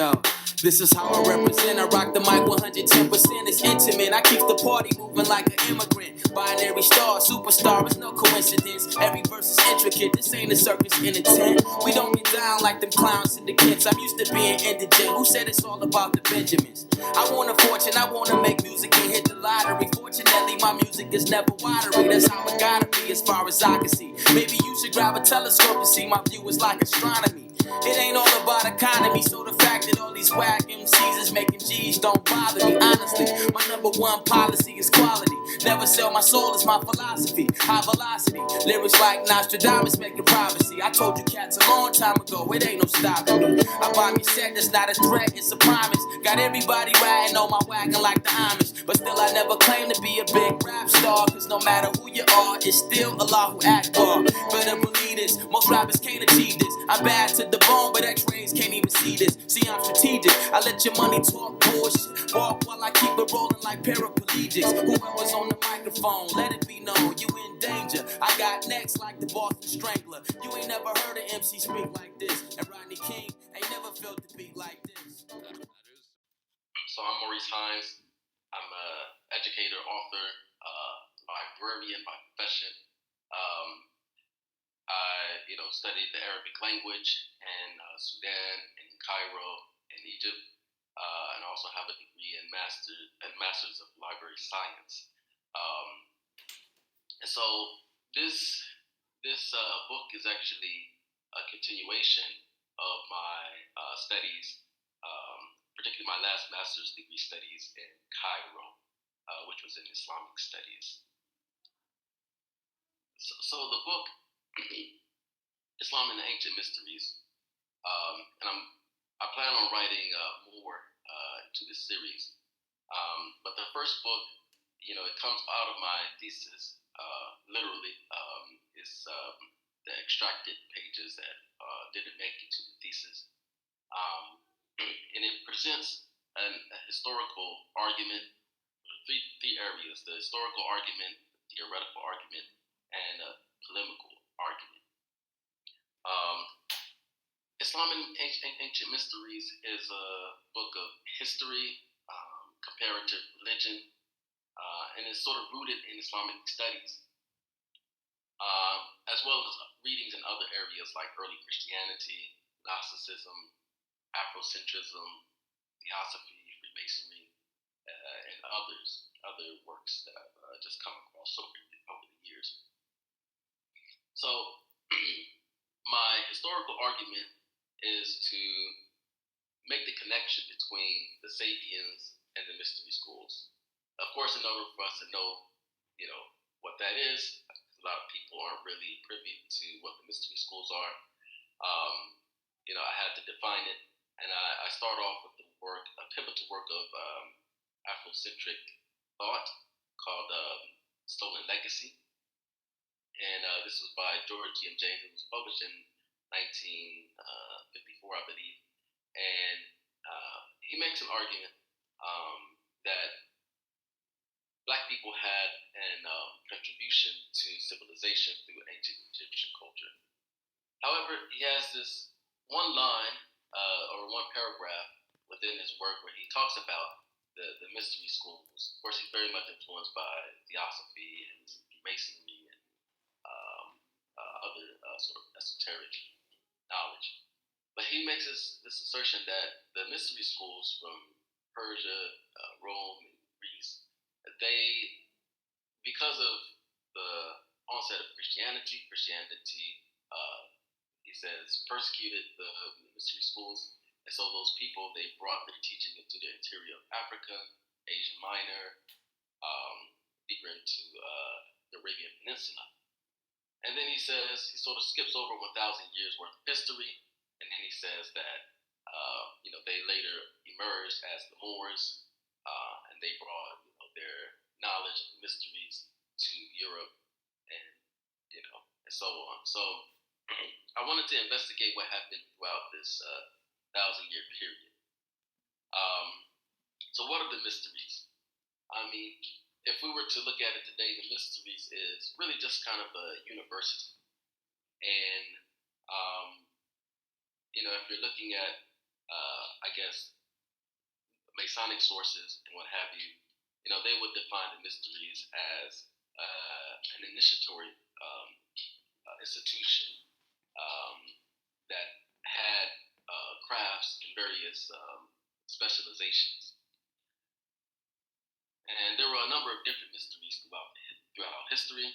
Yo, this is how I represent. I rock the mic 110%. It's intimate. I keep the party moving like an immigrant. Binary star, superstar, it's no coincidence. Every verse is intricate. This ain't a circus in a tent. We don't get down like them clowns in the kids. I'm used to being indigent. Who said it's all about the Benjamins? I want a fortune. I want to make music and hit the lottery. Fortunately, my music is never watery. That's how it gotta be as far as I can see. Maybe you should grab a telescope and see my view is like astronomy. It ain't all about economy, so the fact that all these whack MCs is making G's don't bother me. Honestly, my number one policy is quality. Never sell my soul is my philosophy. High velocity, lyrics like Nostradamus making prophecy. I told you cats a long time ago, it ain't no stopping me. I buy me set, that's not a threat, it's a promise. Got everybody riding on my wagon like the Amish. But still I never claim to be a big rap star, cause no matter who you are, it's still Allah who Akbar. Better believe this, most rappers can't achieve this. I'm bad to the bone, but x-rays can't even see this. See, I'm strategic, I let your money talk bullshit. Walk while I keep it rolling like paraplegics. Whoever's on the microphone, let it be known, you in danger. I got next like the Boston Strangler. You ain't never heard an MC speak like this. And Rodney King ain't never felt the beat like this. So I'm Maurice Hines. I'm an educator, author, librarian by profession. I studied the Arabic language in Sudan, in Cairo, in Egypt, and also have a degree in Masters of Library Science. And so this book is actually a continuation of my studies, particularly my last master's degree studies in Cairo, which was in Islamic studies. So the book, Islam and the Ancient Mysteries, and I plan on writing more to this series. But the first book, it comes out of my thesis, literally, is the extracted pages that didn't make it to the thesis. And it presents a historical argument, three areas: the historical argument, the theoretical argument, and a polemical argument. Islam and Ancient Mysteries is a book of history, comparative religion, and is sort of rooted in Islamic studies, as well as readings in other areas like early Christianity, Gnosticism, Afrocentrism, Theosophy, Freemasonry, and other works that I've just come across over the years. So my historical argument is to make the connection between the Sabians and the mystery schools. Of course, in order for us to know, what that is, a lot of people aren't really privy to what the mystery schools are. I had to define it, and I start off with a pivotal work of Afrocentric thought called Stolen Legacy. And this was by George G. M. James. It was published in 1954, I believe. And he makes an argument that Black people had an contribution to civilization through ancient Egyptian culture. However, he has this one line or one paragraph within his work where he talks about the mystery schools. Of course, he's very much influenced by Theosophy and Freemasonry and other sort of esoteric knowledge. But he makes this assertion that the mystery schools from Persia, Rome, and Greece, because of the onset of Christianity, he says, persecuted the mystery schools. And so those people, they brought their teaching into the interior of Africa, Asia Minor, deeper into the Arabian Peninsula. And then he says, he sort of skips over 1,000 years worth of history, and then he says that, they later emerged as the Moors, and they brought, their knowledge of the mysteries to Europe, and, and so on. So I wanted to investigate what happened throughout this 1,000-year period. So what are the mysteries? I mean, if we were to look at it today, the mysteries is really just kind of a university. And, if you're looking at I guess, Masonic sources and what have you, they would define the mysteries as an initiatory institution that had crafts and various specializations. And there were a number of different mysteries throughout history.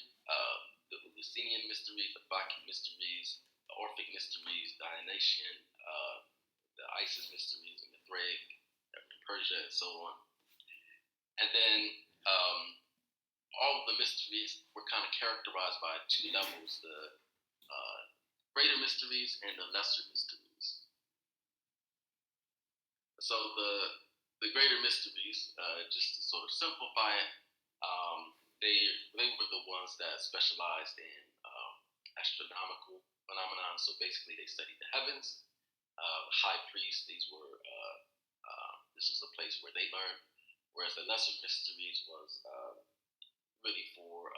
The Eleusinian mysteries, the Bacchic mysteries, the Orphic mysteries, Dionysian, the Isis mysteries, the Mithraic, Persia, and so on. And then all of the mysteries were kind of characterized by two levels: the greater mysteries and the lesser mysteries. So the greater mysteries, just to sort of simplify it, they were the ones that specialized in astronomical phenomena. So basically, they studied the heavens. High priests, this was a place where they learned. Whereas the lesser mysteries was really for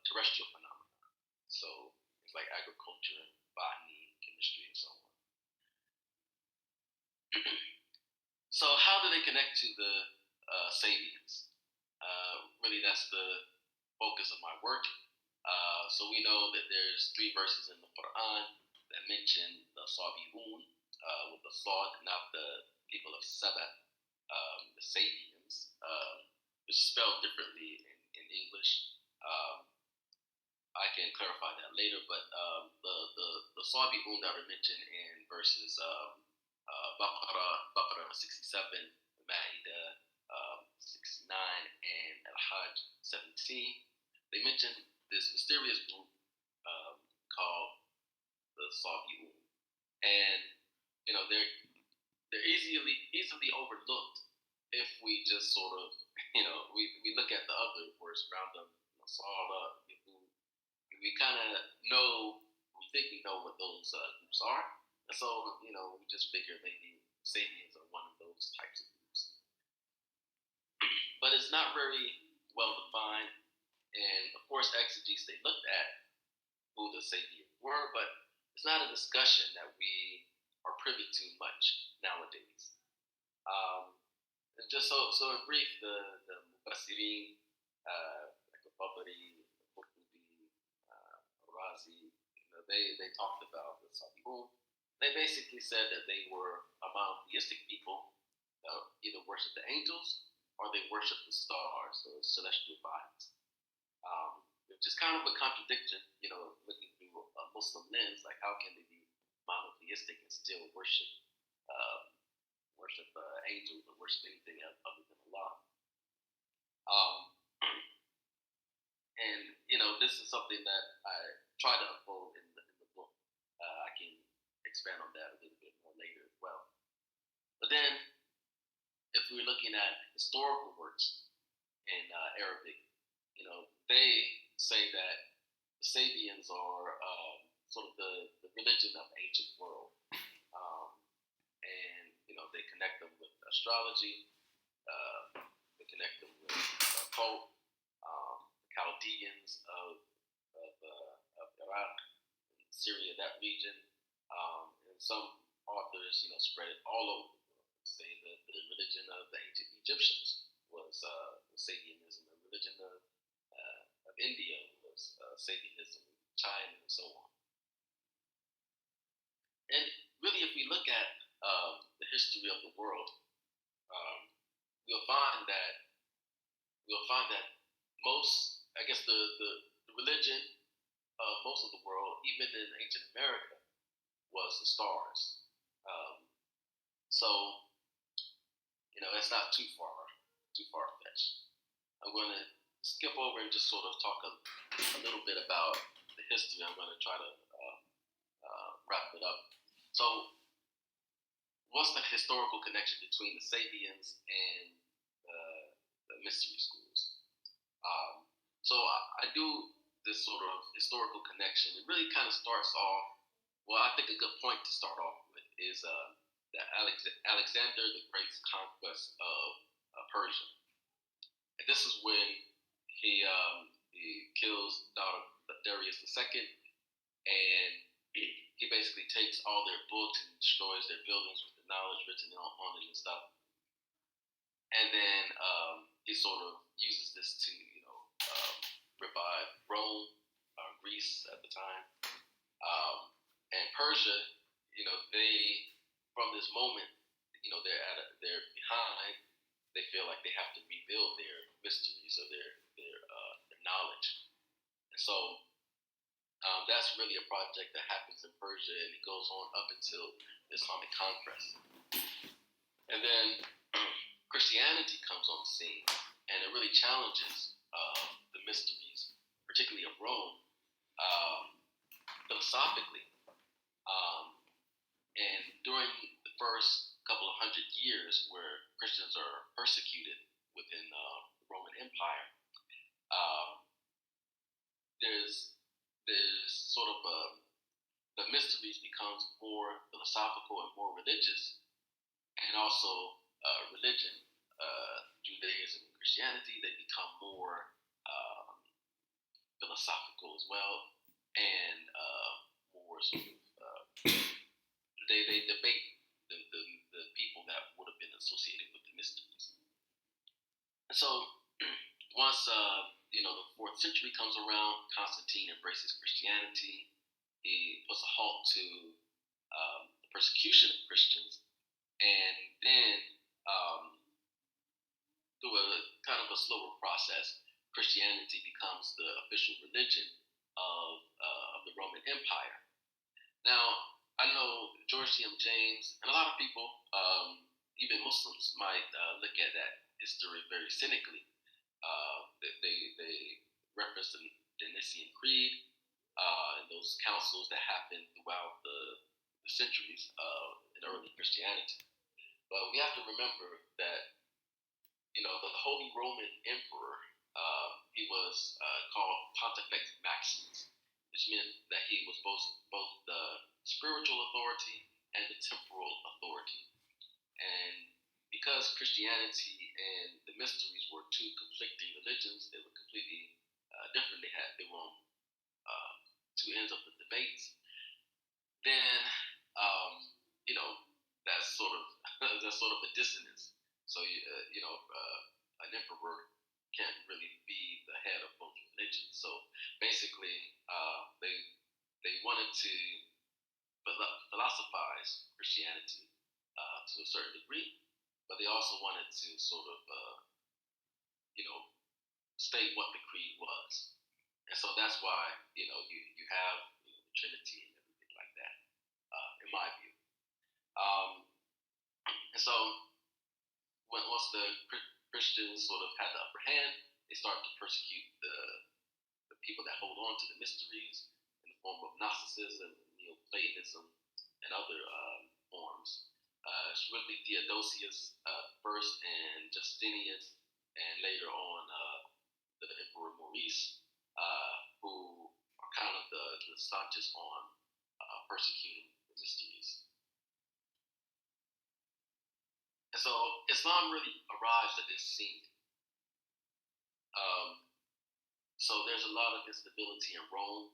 terrestrial phenomena. So it's like agriculture, botany, chemistry, and so on. So how do they connect to the Sabians? Really, that's the focus of my work. So we know that there's 3 verses in the Quran that mention the Sabiun with the Saud, not the people of Saba, the Sabians, which is spelled differently in English. I can clarify that later, but the Sabiun that are mentioned in verses Baqarah 67, Ma'idah 69, and Al-Hajj 17, they mention this mysterious group called the Sabiun, and they're easily overlooked if we just sort of we look at the other words around them, Sala, we kind of know, we think we know what those groups are, and so we just figure maybe Sabians are one of those types of groups, but it's not very well defined. And of course, exegetes, they looked at who the Sabians were, but it's not a discussion that we are privy to much nowadays. And just so in brief, the Mufassirin, like Babari, Qurtubi, Razi, they talked about the Sabiun. They basically said that they were a monotheistic people that either worship the angels or they worship the stars, the celestial bodies. Which is kind of a contradiction, looking through a Muslim lens. Like, how can they be monotheistic and still worship angels or worship anything other than Allah? And this is something that I try to unfold in the book. I can expand on that a little bit more later as well. But then, if we're looking at historical works in Arabic, they say that the Sabians are sort of the religion of the ancient world, and they connect them with astrology, they connect them with occult, the Chaldeans of Iraq, Syria, that region, and some authors spread it all over the world. Say that the religion of the ancient Egyptians was Sabianism, the religion of India was Sabianism, China, and so on. And really, if we look at the history of the world, we'll find that most, I guess, the religion of most of the world, even in ancient America, was the stars. So it's not too far-fetched. I'm going to skip over and just sort of talk a little bit about the history. I'm going to try to wrap it up. So, what's the historical connection between the Sabians and the mystery schools? So I do this sort of historical connection. It really kind of starts off. Well, I think a good point to start off with is that Alexander the Great's conquest of Persia. And this is when he kills Darius II, and he basically takes all their books and destroys their buildings with the knowledge written on it and stuff. And then he sort of uses this to, revive Rome, Greece at the time, and Persia. They, from this moment, they're behind. They feel like they have to rebuild their mysteries or their knowledge, and so that's really a project that happens in Persia, and it goes on up until Islamic conquest. And then Christianity comes on the scene, and it really challenges the mysteries, particularly of Rome, philosophically. And during the first couple of 100 years where Christians are persecuted within the Roman Empire, there's sort of the mysteries becomes more philosophical and more religious, and also religion, Judaism and Christianity, they become more philosophical as well, and more sort of they debate the people that would have been associated with the mysteries. And so once the 4th century comes around, Constantine embraces Christianity. He puts a halt to the persecution of Christians, and then through a kind of a slower process, Christianity becomes the official religion of the Roman Empire. Now, I know George C.M. James and a lot of people, even Muslims, might look at that history very cynically. They reference the Nicene Creed and those councils that happened throughout the centuries in early Christianity. But we have to remember that the Holy Roman Emperor, he was called Pontifex Maximus, which meant that he was both the spiritual authority and the temporal authority. And because Christianity and the mysteries were two conflicting religions, they were completely different. They were on two ends of the debates. Then that's sort of a dissonance. So an emperor can't really be the head of both religions. So basically, they wanted to philosophize Christianity to a certain degree, but they also wanted to sort of state what the creed was. And so that's why you have the Trinity and everything like that, in my view. And so once the Christians sort of had the upper hand, they start to persecute the people that hold on to the mysteries in the form of Gnosticism, Neoplatonism, and other forms. It's really Theodosius first, and Justinian, and later on the Emperor Maurice, who are kind of the staunchest on persecuting the mysteries. And so Islam really arrives at this scene. So there's a lot of instability in Rome.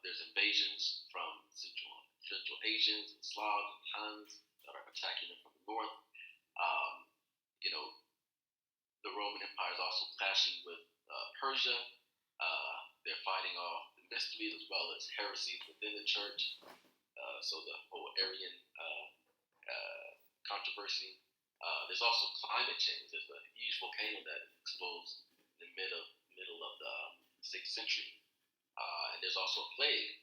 There's invasions from Central Asians and Slavs and Huns that are attacking them from the north. The Roman Empire is also clashing with Persia. They're fighting off the mysteries as well as heresies within the church. So the whole Arian controversy. There's also climate change. There's a huge volcano that explodes in the middle of the 6th century. And there's also a plague.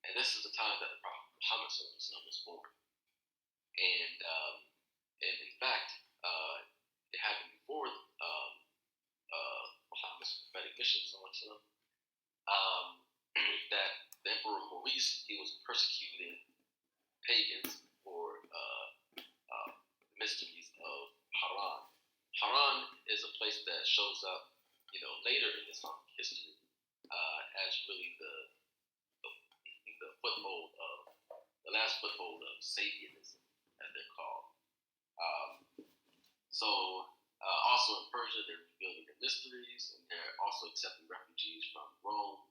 And this is the time that the Prophet Muhammad was born. And in fact, it happened before Muhammad's prophetic mission, that the Emperor Maurice, he was persecuting pagans for the mysteries of Haran. Haran is a place that shows up, later in Islamic history as really the foothold of the last foothold of Sabianism, as they're called. Also in Persia, they're revealing their mysteries, and they're also accepting refugees from Rome,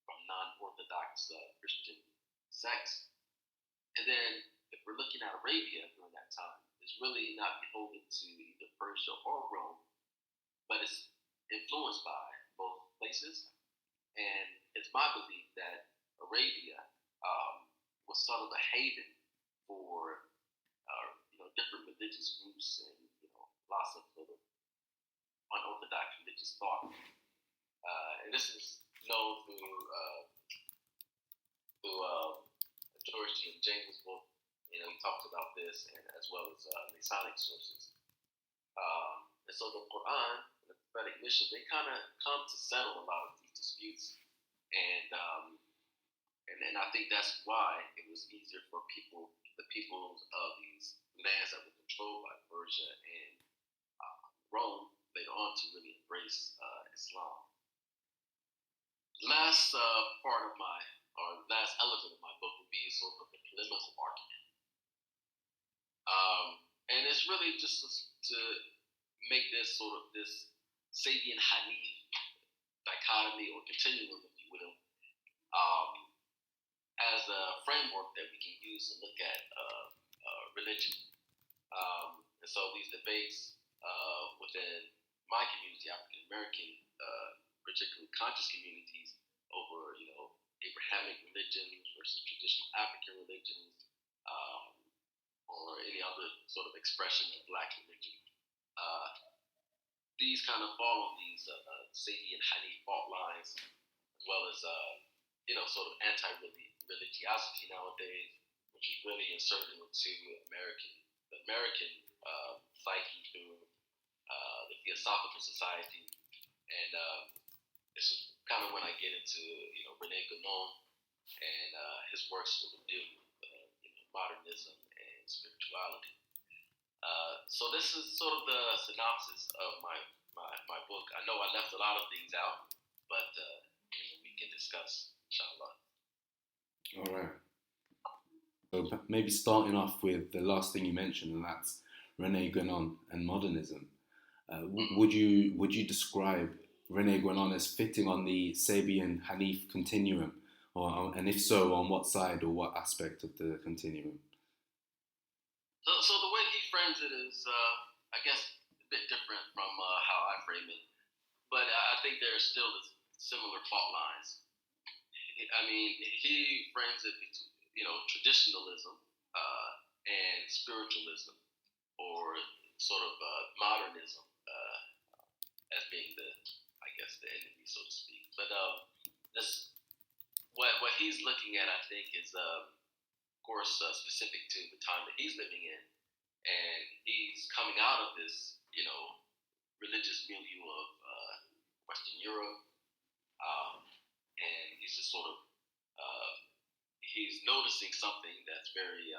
from non-Orthodox Christian sects. And then if we're looking at Arabia during that time, it's really not beholden to either Persia or Rome, but it's influenced by both places. And it's my belief that Arabia was sort of a haven for different religious groups and lots of sort of unorthodox religious thought. And this is known through George G. and James' book. He talks about this, and as well as Masonic sources. And so the Quran and the prophetic mission, they kind of come to settle a lot of these disputes, and I think that's why it was easier for the peoples of these lands that were controlled by Persia and Rome later on to really embrace Islam. Last part of last element of my book would be sort of the polemical argument. And it's really just to make this sort of this Sabian Hanif dichotomy or continuum, if you will, as a framework that we can use to look at religion. And so these debates within my community, African American, particularly conscious communities, over Abrahamic religions versus traditional African religions, or any other sort of expression of Black religion. These kind of fall on these Sabian Hanif fault lines, as well as sort of anti-religiosity nowadays, which is really inserted into the American psyche through the Theosophical Society, and this is kind of when I get into Rene Guénon and his works sort of deal with modernism and spirituality. So this is sort of the synopsis of my book. I know I left a lot of things out, but we can discuss, inshallah. All right. So maybe starting off with the last thing you mentioned, and that's Rene Guénon and modernism. Would you describe Rene Guénon as fitting on the Sabian Hanif continuum, and if so, on what side or what aspect of the continuum? So the way he frames it is, I guess, a bit different from how I frame it, but I think there are still similar fault lines. I mean, he frames it, traditionalism and spiritualism, or sort of modernism, as being the enemy, so to speak. But what he's looking at, I think, is of course specific to the time that he's living in, and he's coming out of this religious milieu of Western Europe, and he's just sort of he's noticing something that's very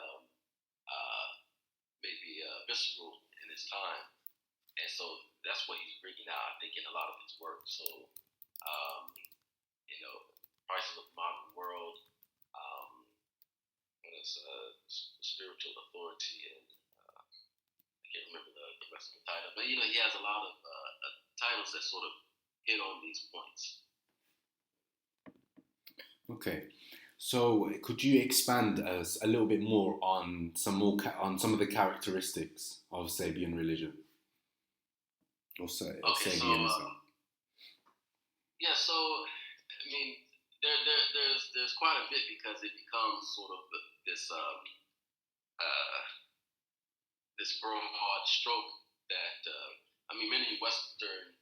maybe visceral in his time, and so that's what he's bringing out, I think, in a lot of his work. So Prices of the Modern World, what is Spiritual Authority, and I can't remember the rest of the title, but he has a lot of titles that sort of hit on these points. Okay, so could you expand us a little bit more on some of the characteristics of Sabian religion, or Sabianism? So I mean, there's quite a bit, because it becomes sort of this broad stroke that many Western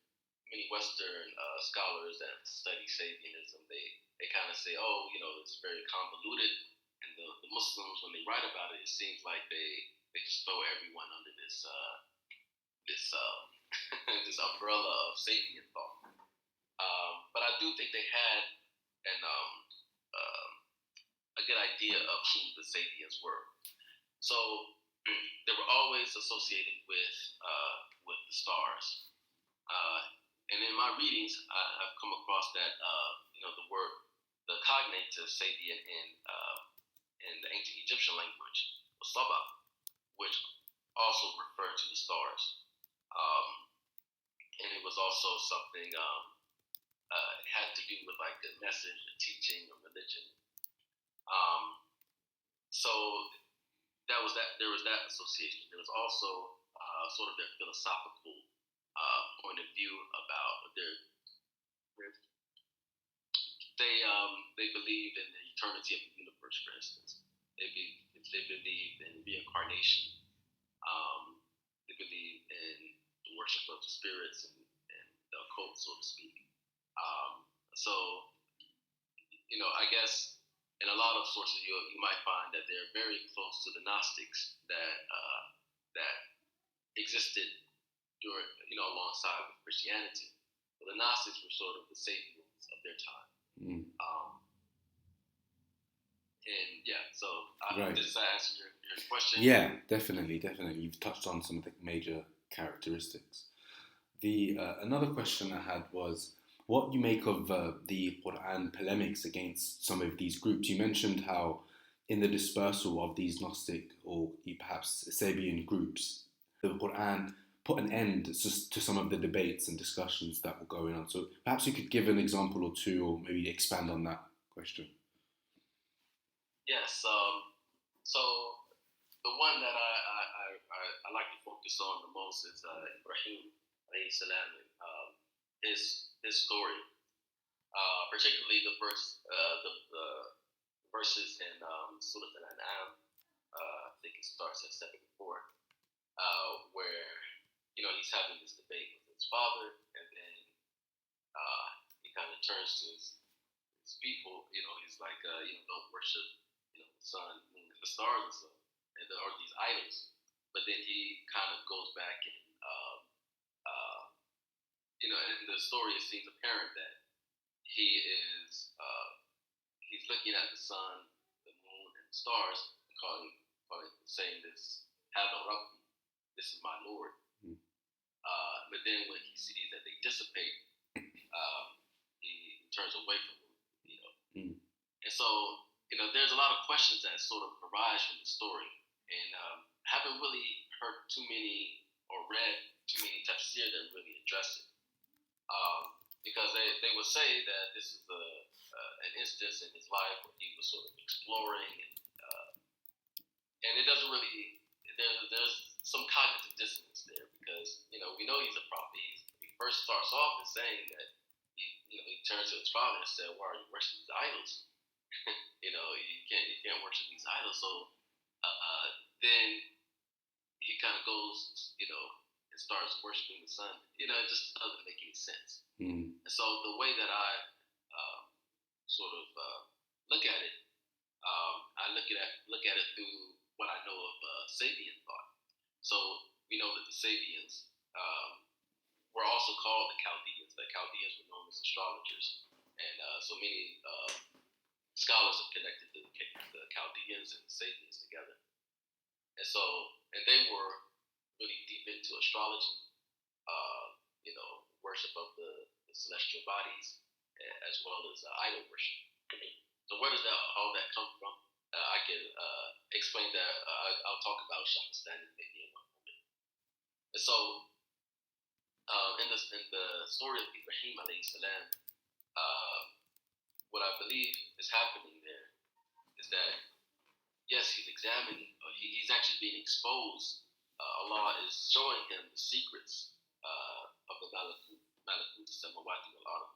scholars that study Sabianism, they kind of say, it's very convoluted, and the Muslims, when they write about it, it seems like they just throw everyone under this this umbrella of Sabian thought. But I do think they had a good idea of who the Sabians were. So they were always associated with the stars. And in my readings, I've come across that the cognate to Sabian in the ancient Egyptian language was Saba, which also referred to the stars. And it was also something it had to do with like the message, the teaching of religion. so there was that association. There was also sort of their philosophical point of view about they believed in the eternity of the universe, for instance. They believed in reincarnation. They believed in the worship of the spirits and the occult, so to speak. So, I guess in a lot of sources you might find that they're very close to the Gnostics that existed during, alongside with Christianity. But the Gnostics were sort of the Sabians of their time. And yeah, so Right. does that answer your question? Yeah, definitely. You've touched on some of the major characteristics. The another question I had was what you make of the Quran polemics against some of these groups. You mentioned how in the dispersal of these Gnostic or perhaps Sabian groups, the Quran put an end to some of the debates and discussions that were going on. So perhaps you could give an example or two, or maybe expand on that question. Yes. So the one that I like to focus on the most is Ibrahim alayhi salam, his story, particularly the verses in Surah Al-An'am. I think it starts at 74, where he's having this debate with his father, and then he kind of turns to his people. He's like, don't worship the sun, moon, the stars, and stuff, and there are these idols. But then he kind of goes back and in the story it seems apparent that he's looking at the sun, the moon, and the stars, and saying this, "Hada Rabbi, this is my Lord." But then when he sees that they dissipate, he turns away from them. And so there's a lot of questions that sort of arise from the story, and haven't really heard too many or read too many tafsir that really address it. Because they would say that this is an instance in his life where he was sort of exploring, and it doesn't really. There's some cognitive dissonance there because we know he's a prophet. He first starts off as saying that he turns to his father and said, "Why are you worshiping these idols? You can't worship these idols." So then he kind of goes, and starts worshiping the sun. It just doesn't make any sense. And so the way that I sort of look at it, I look at it through what I know of Sabian thought. So we know that the Sabians were also called the Chaldeans. The Chaldeans were known as astrologers, and so many scholars have connected the Chaldeans and the Sabians together. And they were really deep into astrology, worship of the celestial bodies, as well as idol worship. So where does all that come from? I can explain that. I'll talk about Sharastani maybe in one moment. And so in the story of Ibrahim alayhi salam, what I believe is happening there is that yes, he's examining. He's actually being exposed. Allah is showing him the secrets of the Malakut Samawati wal Ard.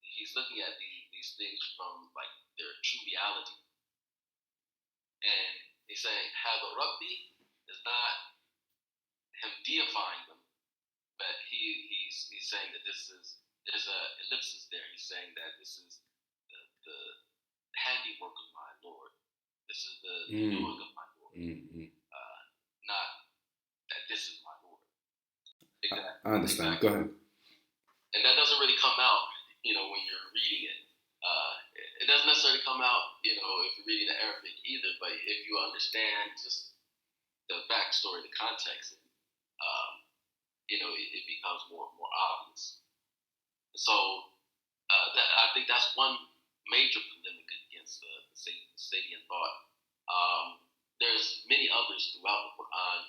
He's looking at these things from like their true reality, and he's saying, "Hada Rabbi" is not him deifying them, but he's saying that there's a ellipsis there. He's saying that this is the handiwork of my Lord. This is the doing of my Lord. Not that this is my Lord. Exactly. I understand. Go ahead. And that doesn't really come out, when you're reading it. It doesn't necessarily come out, if you're reading the Arabic either. But if you understand just the backstory, the context, it becomes more obvious. So I think that's one major polemic against the Sabian thought. There's many others throughout the Quran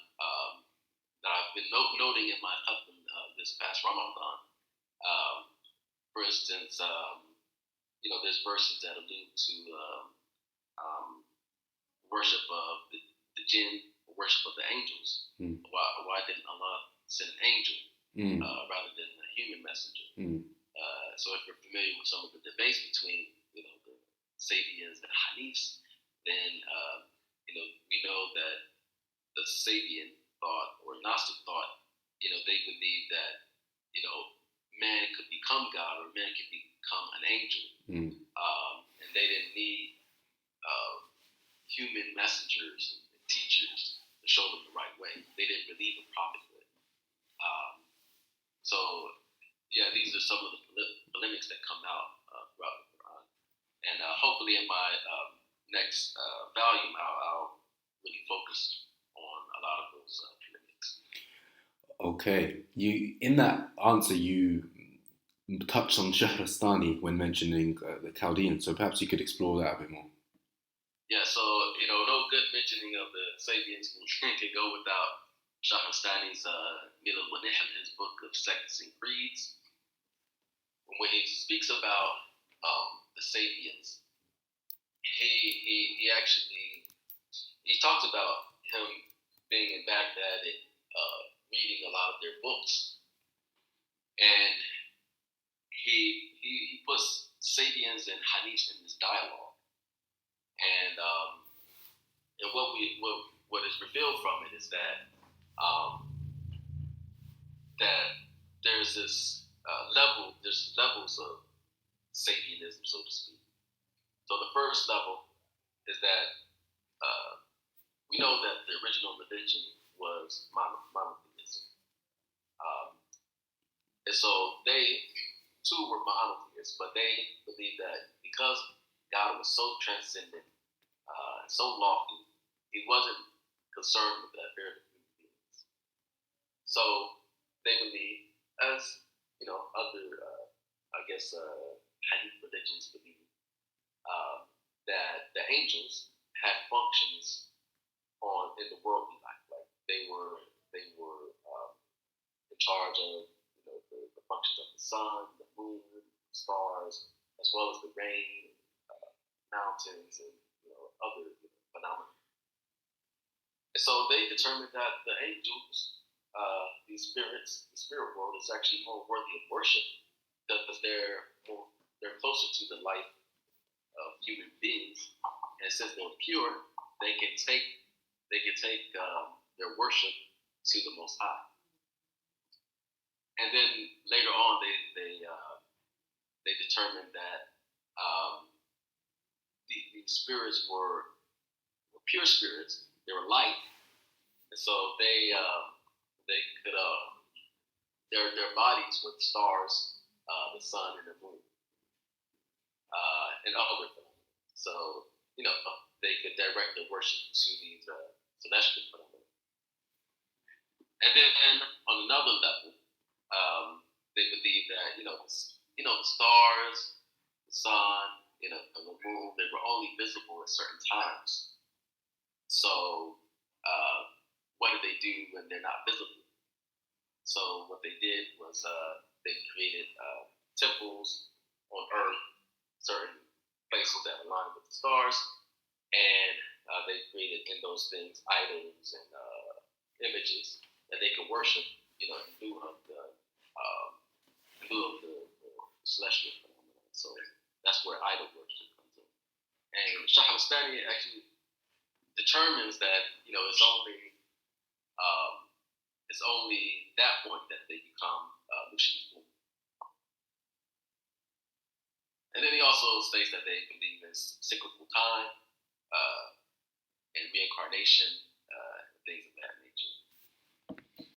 that I've been noting in my Khartoum this past Ramadan. For instance, there's verses that allude to worship of the jinn, worship of the angels. Why didn't Allah send an angel rather than a human messenger? So if you're familiar with some of the debates between the Sabians and Hanifs, then we know that the Sabian thought or Gnostic thought, they believe that man could become God or man could become an angel, and they didn't need human messengers and teachers to show them the right way. They didn't believe in prophethood. So these are some of the polemics that come out throughout the Quran, and hopefully in my next volume, I'll really focus on a lot of those polemics. Okay, in that answer you touched on Sharastani when mentioning the Chaldeans, so perhaps you could explore that a bit more. Yeah, so no good mentioning of the Sabians can go without Sharastani's Milal wa Nihl, his book of sects and creeds. When he speaks about the Sabians, he actually talks about him being in Baghdad and reading a lot of their books, and he puts Sabians and Hanifs in this dialogue, and what is revealed from it is that that there's this there's levels of Sabianism, so to speak. So the first level is that we know that the original religion was monotheism. And so they too were monotheists, but they believed that because God was so transcendent, so lofty, he wasn't concerned with the affair of human beings. So they believe, as other, Hadith religions believe, that the angels had functions in the worldly life. Like they were in charge of the functions of the sun, the moon, the stars, as well as the rain, mountains, and other phenomena. And so they determined that the angels, these spirits, the spirit world, is actually more worthy of worship because they're closer to the life of human beings, and since they're pure, they can take their worship to the Most High. And then later on, they determined that these spirits were pure spirits. They were light, and so they could their bodies were the stars, the sun, and the moon, and other things. So they could direct their worship to these celestial phenomena. And then on another level, they believe that the stars, the sun, and the moon, they were only visible at certain times. So what do they do when they're not visible? So what they did was they created temples on Earth, certain places that align with the stars, and they created in those things idols and images that they could worship, in lieu of the celestial phenomena. So that's where idol worship comes in. And Sharastani actually determines that it's only that point that they become Muslims. And then he also states that they believe in cyclical time and reincarnation,